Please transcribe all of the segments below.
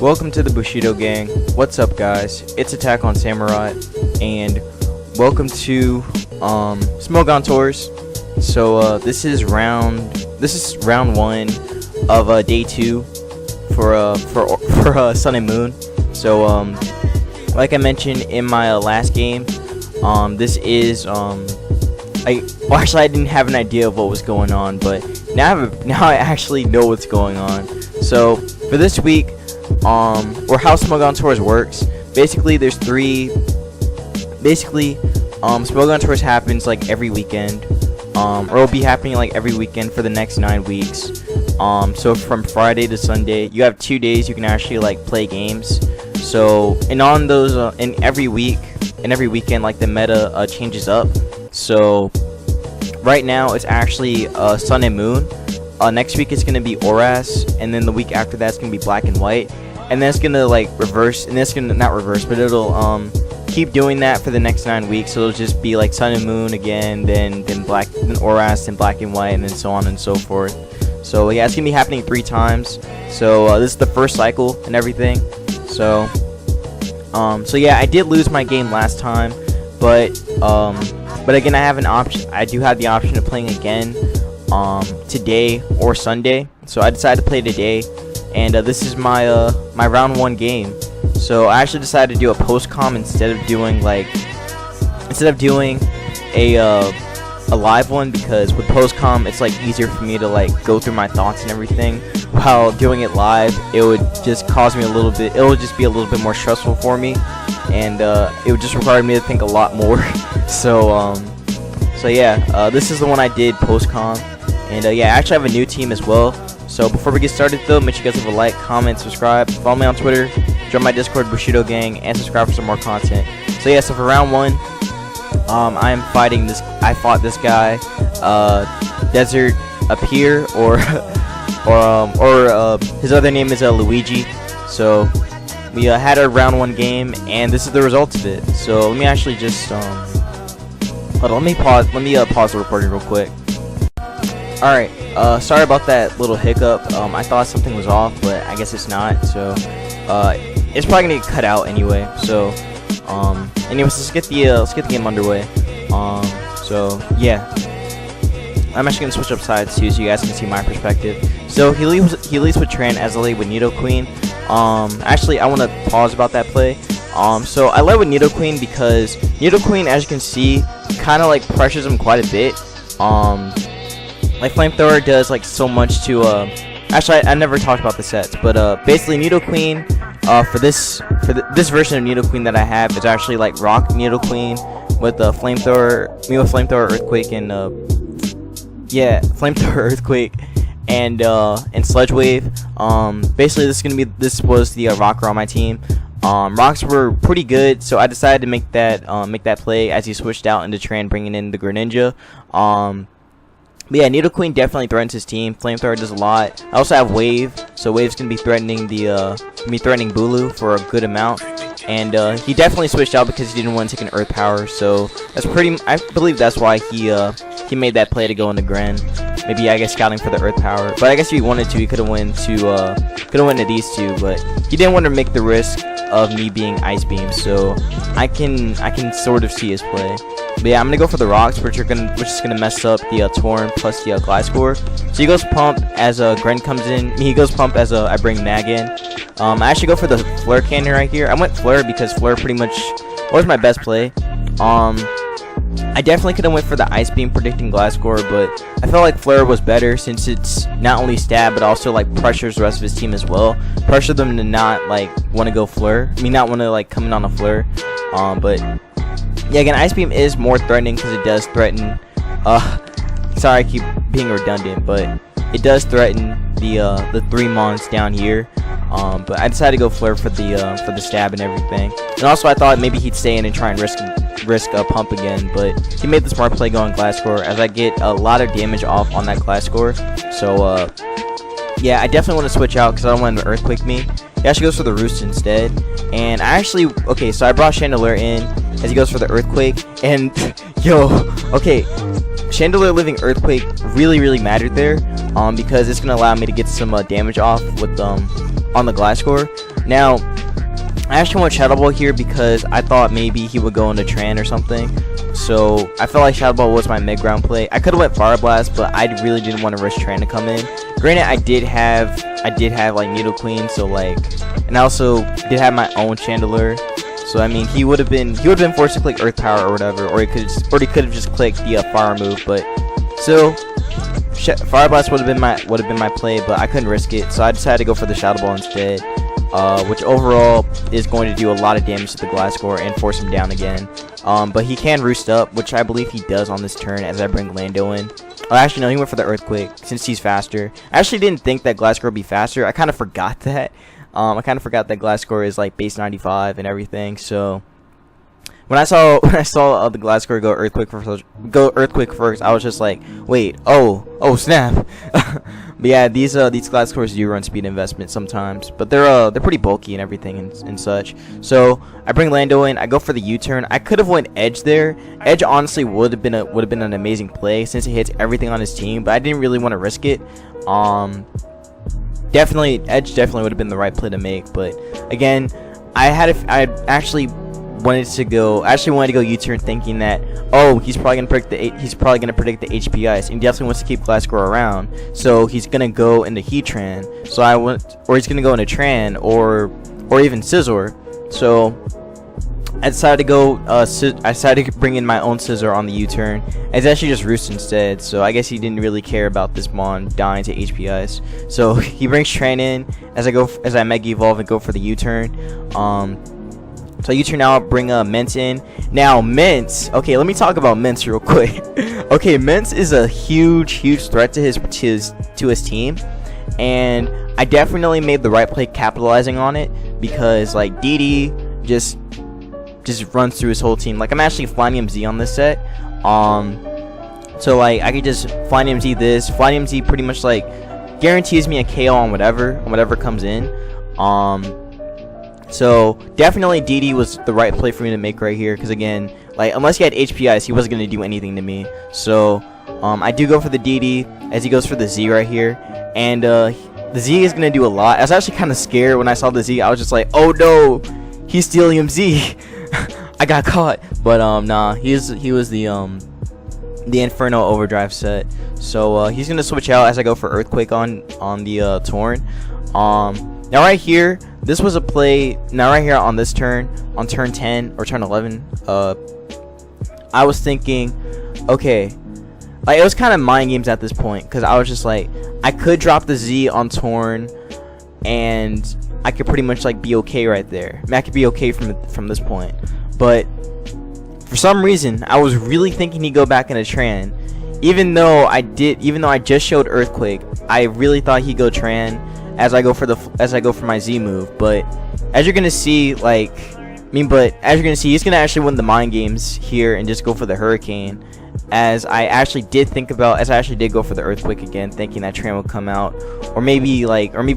Welcome to the Bushido Gang. What's up, guys? It's Attack on Samurai, and welcome to Smogtours. So this is round one of day 2 for Sun and Moon. So like I mentioned in my last game, this is actually I didn't have an idea of what was going on, but now I actually know what's going on. So for this week, or how Smogtours works, basically there's Smogtours happens like every weekend, or it'll be happening like every weekend for the next 9 weeks. So from Friday to Sunday, you have 2 days you can actually like play games. So and on those in every weekend, like the meta changes up. So right now it's actually Sun and Moon. Next week it's gonna be Oras, and then the week after that's gonna be Black and White, and then it's gonna like reverse, and it's gonna not reverse, but it'll keep doing that for the next 9 weeks. So it'll just be like Sun and Moon again, then Oras, then Black and White, and then so on and so forth. So yeah, it's gonna be happening 3 times. So this is the first cycle and everything. So yeah, I did lose my game last time, but again, I have an option. I do have the option of playing again today or Sunday. So I decided to play today, and this is my my round 1 game. So I actually decided to do a post-com instead of doing a live one, because with post-com it's like easier for me to like go through my thoughts and everything. While doing it live, it would just cause me it would just be a little bit more stressful for me, and it would just require me to think a lot more. So yeah, this is the one I did post-com, and yeah, I actually have a new team as well. So before we get started though, make sure you guys leave a like, comment, subscribe, follow me on Twitter, join my Discord Bushido Gang, and subscribe for some more content. So yeah, so for round 1, I fought this guy, Desert Appear, or his other name is Luigi. So we had our round 1 game, and this is the results of it. So let me actually just hold on, let me pause the recording real quick. Alright, sorry about that little hiccup. I thought something was off, but I guess it's not. So it's probably gonna get cut out anyway. So anyways, let's get the game underway. So yeah, I'm actually gonna switch up sides too, so you guys can see my perspective. So he leads with Tran as I lead with Nidoqueen. Actually, I want to pause about that play. So I led with Nidoqueen because Nidoqueen, as you can see, kind of like pressures him quite a bit. Like Flamethrower does like so much to actually I never talked about the sets, but basically Nidoqueen for this version of Nidoqueen that I have is actually like Rock Nidoqueen with Flamethrower, Earthquake, and yeah, Flamethrower, Earthquake, and Sludge Wave. Basically this was the rocker on my team. Rocks were pretty good, so I decided to make that play as he switched out into Tran, bringing in the Greninja. But yeah, Nidoqueen definitely threatens his team. Flamethrower does a lot. I also have Wave, so Wave's gonna be threatening Bulu for a good amount. And he definitely switched out because he didn't want to take an Earth Power. So that's I believe that's why he made that play to go into Gren. Maybe, I guess, scouting for the Earth Power. But I guess if he wanted to, he could have went to these two. But he didn't want to make the risk of me being Ice Beam. So I can sort of see his play. But yeah, I'm gonna go for the rocks, which is gonna mess up the Torn plus the Gliscor. So he goes pump as Gren comes in. He goes pump as I bring Nag in. I actually go for the Flare Cannon right here. I went Flare because Flare pretty much was my best play. I definitely could have went for the Ice Beam predicting Gliscor, but I felt like Flare was better since it's not only stab but also like pressures the rest of his team as well. Pressure them to not like want to go Flare. I mean, not want to like come in on a Flare. But yeah, again, Ice Beam is more threatening because it does threaten. Sorry, I keep being redundant, but it does threaten the 3 mons down here. But I decided to go Flare for the stab and everything. And also, I thought maybe he'd stay in and try and risk a pump again, but he made the smart play going Gliscor, as I get a lot of damage off on that Gliscor. So yeah, I definitely want to switch out because I don't want him to Earthquake me. He actually goes for the Roost instead, and so I brought Chandelier in as he goes for the Earthquake, and yo, okay, Chandelier living Earthquake really mattered there, because it's gonna allow me to get some damage off with on the Gliscor. Now, I actually went Shadow Ball here because I thought maybe he would go into Tran or something. So I felt like Shadow Ball was my mid-ground play. I could have went Fire Blast, but I really didn't want to risk Tran to come in. Granted, I did have like Needle Queen, so like, and I also did have my own Chandelier. So I mean, he would have been forced to click Earth Power or whatever, or he could have just clicked the Fire move. But still, Fire Blast would have been my play, but I couldn't risk it, so I decided to go for the Shadow Ball instead. Which overall is going to do a lot of damage to the Glasgow and force him down again. But he can roost up, which I believe he does on this turn as I bring Lando in. Oh, actually, no, he went for the Earthquake since he's faster. I actually didn't think that Glasgow would be faster. I kind of forgot that. I kind of forgot that Glasgow is like base 95 and everything. So when I saw the Glasgow go Earthquake first, I was just like, wait, oh snap. But yeah, these Glasgows do run speed investment sometimes, but they're pretty bulky and everything and such. So I bring Lando in. I go for the U-turn. I could have went Edge there. Edge honestly would have been an amazing play since it hits everything on his team, but I didn't really want to risk it. Edge definitely would have been the right play to make, but again, I actually wanted to go U-turn, thinking that, oh, he's probably gonna predict the HP Ice, and he definitely wants to keep Glasgow around, so he's gonna go into Heatran. Or he's gonna go into Tran or even Scizor. So I decided to bring in my own Scizor on the U-turn. It's actually just Roost instead, so I guess he didn't really care about this Mon dying to HP Ice. So he brings Tran in as I Mega Evolve and go for the U-turn. So U-turn out, bring Mence in. Now Mence, okay, let me talk about Mence real quick. Okay, Mence is a huge threat to his team, and I definitely made the right play capitalizing on it, because like DD just runs through his whole team. Like, I'm actually Flyninum Z on this set. So like I could just Flyninum Z this. Flyninum Z pretty much like guarantees me a KO on whatever comes in. So definitely DD was the right play for me to make right here, because again, like, unless he had HP Ice, he wasn't going to do anything to me. So I do go for the DD as he goes for the Z right here, and the Z is going to do a lot. I was actually kind of scared when I saw the Z. I was just like, oh no, he's stealing him Z. I got caught. But nah, he was the Inferno Overdrive set. So he's going to switch out as I go for Earthquake on the Torn. Now right here, this was a play. Now right here on this turn, on turn 10 or turn 11, I was thinking, okay, like, it was kind of mind games at this point, because I was just like, I could drop the Z on Torn, and I could pretty much like be okay right there. I mean, I could be okay from this point, but for some reason, I was really thinking he'd go back into Tran, even though I just showed Earthquake. I really thought he'd go Tran as I go for my Z move. But as you're gonna see, he's gonna actually win the mind games here and just go for the Hurricane, as I actually did go for the Earthquake again, thinking that Tran would come out, or maybe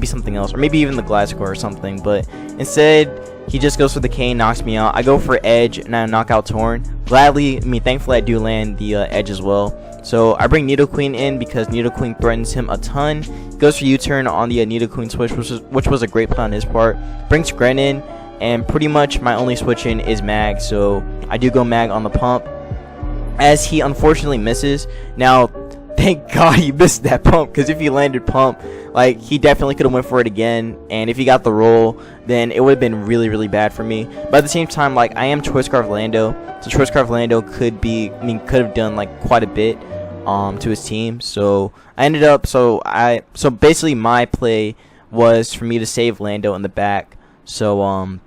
something else, or maybe even the Glasgow or something. But instead, he just goes for the K, knocks me out. I go for Edge and I knock out Torn. Thankfully I do land the Edge as well. So I bring Needle Queen in because Needle Queen threatens him a ton. He goes for U-turn on the Needle Queen switch, which was a great play on his part. Brings Gren in, and pretty much my only switch in is Mag. So I do go Mag on the pump, as he unfortunately misses. Now, thank God he missed that pump, because if he landed pump, like, he definitely could have went for it again, and if he got the roll, then it would have been really bad for me. But at the same time, like, I am Choice Scarf Lando, so Choice Scarf Lando could have done like quite a bit to his team. So I ended up so basically my play was for me to save Lando in the back, so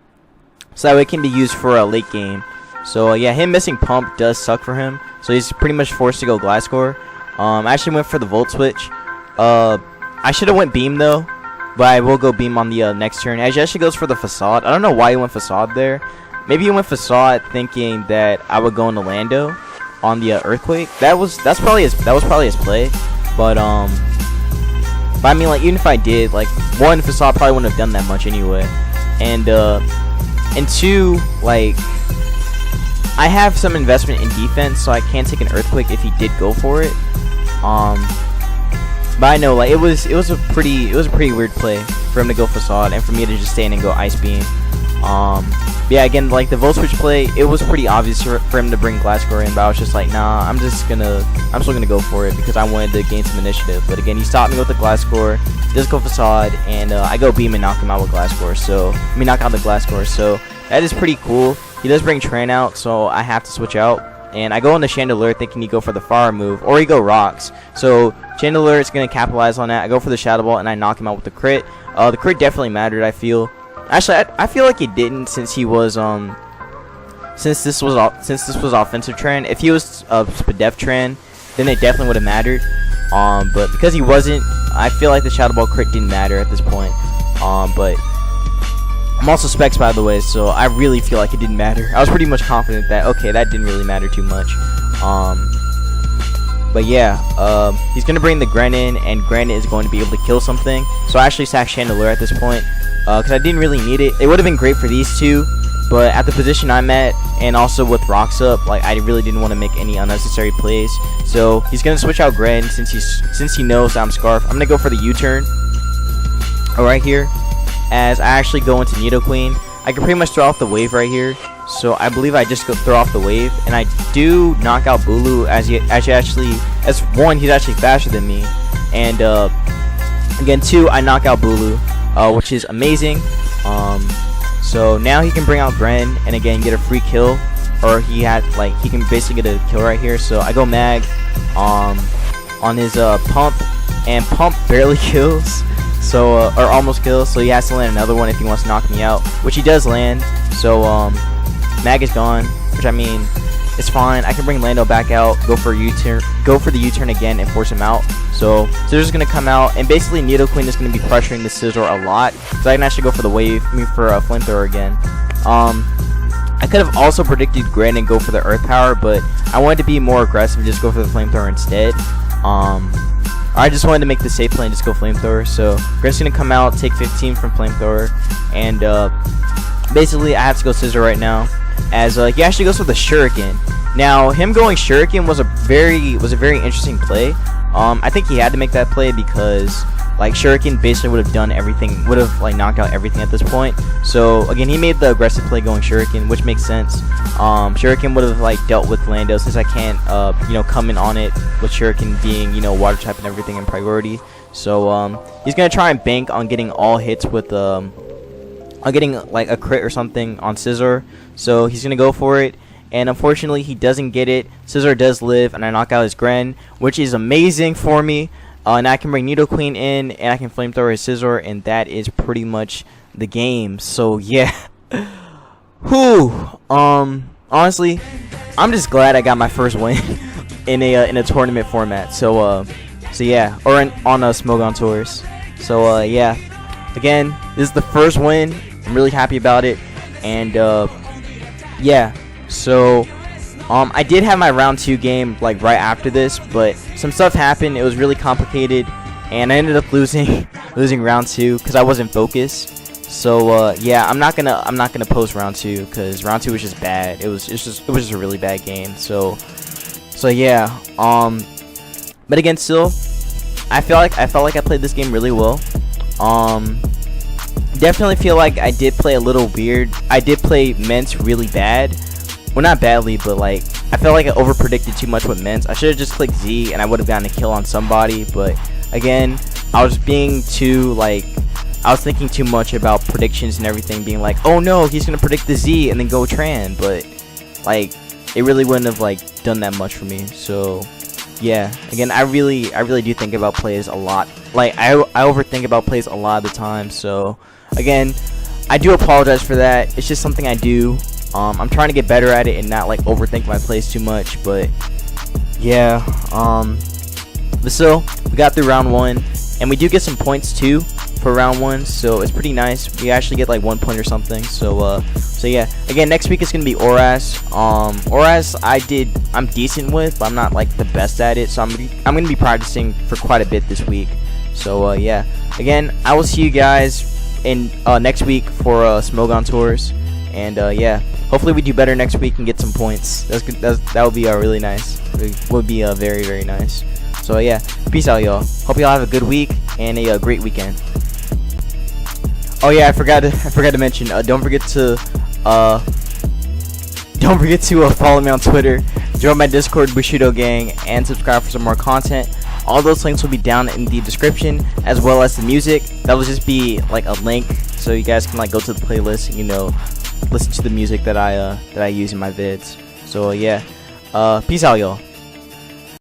that way it can be used for a late game. So yeah, him missing pump does suck for him, so he's pretty much forced to go Gliscor. I actually went for the Volt Switch. I should have went Beam though, but I will go Beam on the next turn. As he actually goes for the Facade. I don't know why he went Facade there. Maybe he went Facade thinking that I would go into Lando on the Earthquake. That was probably his play. But I mean, like, even if I did, like, one, Facade probably wouldn't have done that much anyway, and two, like, I have some investment in defense, so I can take an Earthquake if he did go for it. But I know, like, it was a pretty weird play for him to go facade and for me to just stay in and go ice beam. But yeah, again, like the volt switch play, it was pretty obvious for him to bring glass core in, but I was just like, nah, I'm still gonna go for it because I wanted to gain some initiative. But again, he stopped me with the glass core, does go facade, and I go beam and knock him out with glass core. So knock out the glass core. So that is pretty cool. He does bring Tran out, so I have to switch out. And I go on the Chandelier thinking he go for the fire move, or he go rocks. So Chandelier is going to capitalize on that. I go for the Shadow Ball, and I knock him out with the crit. The crit definitely mattered, I feel. Actually, I feel like it didn't since he was, since this was offensive Tran. If he was Spadef Tran, then it definitely would have mattered. But because he wasn't, I feel like the Shadow Ball crit didn't matter at this point. But I'm also Specs, by the way, so I really feel like it didn't matter. I was pretty much confident that, okay, that didn't really matter too much. But yeah, he's going to bring the Gren in, and Gren is going to be able to kill something. So I actually sack Chandelier at this point, because I didn't really need it. It would have been great for these two, but at the position I'm at, and also with rocks up, like, I really didn't want to make any unnecessary plays. So he's going to switch out Gren since he knows I'm Scarf. I'm going to go for the U-turn right here. As I actually go into Nidoqueen, I can pretty much throw off the wave right here. So I believe I just go throw off the wave, and I do knock out Bulu as one, he's actually faster than me, and again, two, I knock out Bulu, which is amazing. So now he can bring out Gren and again get a free kill, or he can basically get a kill right here. So I go Mag on his Pump, and Pump barely kills. So, or almost kills, so he has to land another one if he wants to knock me out, which he does land. So, Mag is gone, which I mean, it's fine. I can bring Lando back out, go for the U-turn again, and force him out. So, Scissor's gonna come out, and basically Nidoqueen is gonna be pressuring the Scissor a lot. So I can actually go for the wave, move for a Flamethrower again. I could have also predicted Gren and go for the Earth Power, but I wanted to be more aggressive and just go for the Flamethrower instead. I just wanted to make the safe play and just go Flamethrower. So Gren's gonna come out, take 15 from Flamethrower, and basically I have to go Scissor right now, as he actually goes for the Shuriken. Now him going Shuriken was a very interesting play. I think he had to make that play because like Shuriken basically would have done everything, would have like knocked out everything at this point. So again, he made the aggressive play going Shuriken, which makes sense. Shuriken would have like dealt with Lando since I can't come in on it with Shuriken being water type and everything in priority. So he's gonna try and bank on getting all hits with on getting like a crit or something on Scissor. So he's gonna go for it, and unfortunately he doesn't get it. Scissor does live, and I knock out his Gren, which is amazing for me. And I can bring Nidoqueen in, and I can Flamethrower his Scissor, and that is pretty much the game. So yeah, whew. Honestly, I'm just glad I got my first win in a tournament format. So yeah, or on Smogon Tours. So yeah, again, this is the first win. I'm really happy about it, and yeah. So I did have my round 2 game like right after this, but some stuff happened. It was really complicated, and I ended up losing round 2 because I wasn't focused. So yeah, I'm not gonna post round 2 because round 2 was just bad. It was just a really bad game. So yeah. But again, still, I felt like I played this game really well. Definitely feel like I did play a little weird. I did play Mence really bad. Well, not badly, but like I felt like I over predicted too much with Mence. I should have just clicked Z and I would have gotten a kill on somebody. But again, I was being too I was thinking too much about predictions and everything, being like, oh no, he's gonna predict the Z and then go Tran. But like it really wouldn't have like done that much for me. So yeah, again, I really do think about plays a lot. Like I overthink about plays a lot of the time. So again, I do apologize for that. It's just something I do. I'm trying to get better at it and not like overthink my plays too much. But yeah, but still, we got through round 1, and we do get some points too for round 1, so it's pretty nice. We actually get like 1 point or something. So yeah, again, next week is gonna be Oras. Oras I'm decent with, but I'm not like the best at it, so I'm gonna be practicing for quite a bit this week. So yeah, again, I will see you guys in next week for Smogon Tours, and yeah, hopefully we do better next week and get some points. That would be really nice. It would be very, very nice. So yeah, peace out, y'all. Hope y'all have a good week and a great weekend. Oh yeah, I forgot to mention. Don't forget to follow me on Twitter, join my Discord, Bushido Gang, and subscribe for some more content. All those links will be down in the description, as well as the music. That will just be like a link, so you guys can like go to the playlist and, you know, listen to the music that I use in my vids. So yeah, peace out, y'all.